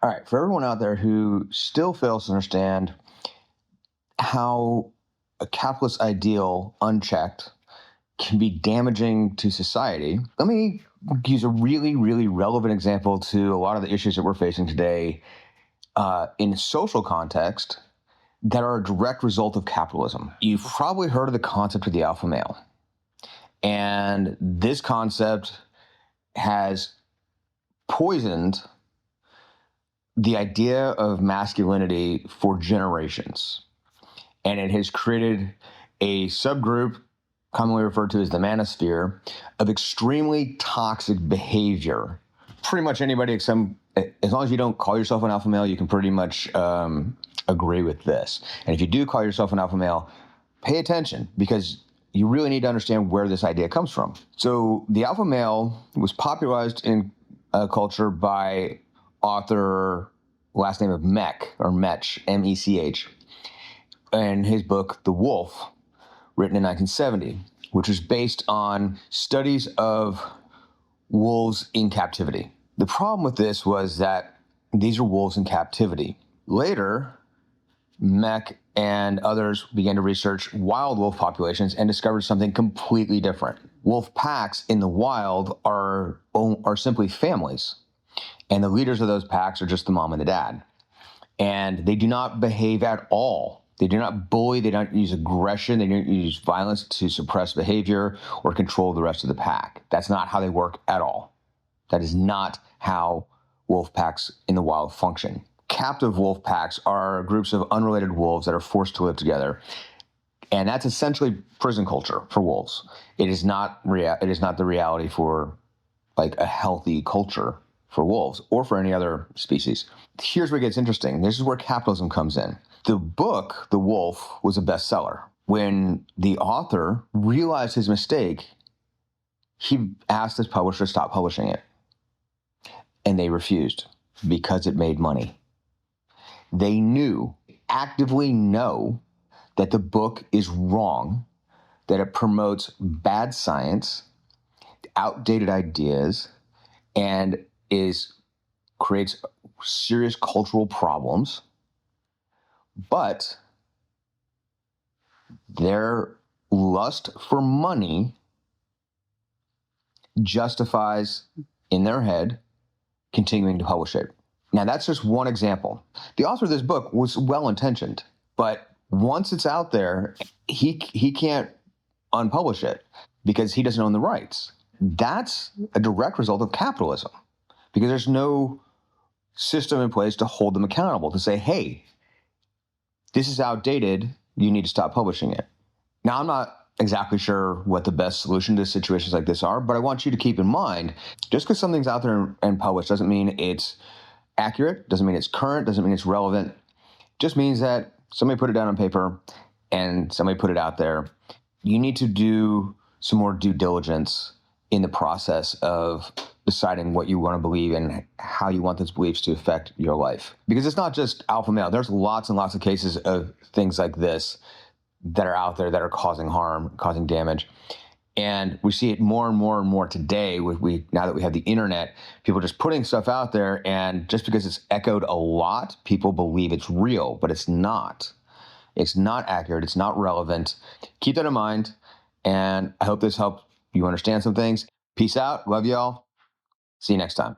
All right, for everyone out there who still fails to understand how a capitalist ideal, unchecked, can be damaging to society, let me use a really, really relevant example to a lot of the issues that we're facing today in a social context that are a direct result of capitalism. You've probably heard of the concept of the alpha male. And this concept has poisoned the idea of masculinity for generations. And it has created a subgroup, commonly referred to as the manosphere, of extremely toxic behavior. Pretty much anybody, except as long as you don't call yourself an alpha male, you can pretty much agree with this. And if you do call yourself an alpha male, pay attention, because you really need to understand where this idea comes from. So the alpha male was popularized in culture by author, last name of Mech, or Mech, M-E-C-H, and his book, The Wolf, written in 1970, which was based on studies of wolves in captivity. The problem with this was that these are wolves in captivity. Later, Mech and others began to research wild wolf populations and discovered something completely different. Wolf packs in the wild are simply families, and the leaders of those packs are just the mom and the dad. And they do not behave at all. They do not bully, they don't use aggression, they don't use violence to suppress behavior or control the rest of the pack. That's not how they work at all. That is not how wolf packs in the wild function. Captive wolf packs are groups of unrelated wolves that are forced to live together. And that's essentially prison culture for wolves. It is not the reality for like a healthy culture for wolves or for any other species. Here's where it gets interesting. This is where capitalism comes in. The book, The Wolf, was a bestseller. When the author realized his mistake, he asked his publisher to stop publishing it. And they refused because it made money. They actively know that the book is wrong, that it promotes bad science, outdated ideas, and creates serious cultural problems. But their lust for money justifies, in their head, continuing to publish it. Now, that's just one example. The author of this book was well-intentioned, but once it's out there, he can't unpublish it because he doesn't own the rights. That's a direct result of capitalism, because there's no system in place to hold them accountable, to say, hey, this is outdated, you need to stop publishing it. Now, I'm not exactly sure what the best solution to situations like this are, but I want you to keep in mind, just because something's out there and published doesn't mean it's accurate, doesn't mean it's current, doesn't mean it's relevant. It just means that somebody put it down on paper and somebody put it out there. You need to do some more due diligence in the process of deciding what you want to believe and how you want those beliefs to affect your life. Because it's not just alpha male. There's lots and lots of cases of things like this that are out there that are causing harm, causing damage. And we see it more and more and more today now that we have the internet, people just putting stuff out there, and just because it's echoed a lot, people believe it's real, but it's not. It's not accurate. It's not relevant. Keep that in mind. And I hope this helped you understand some things. Peace out. Love y'all. See you next time.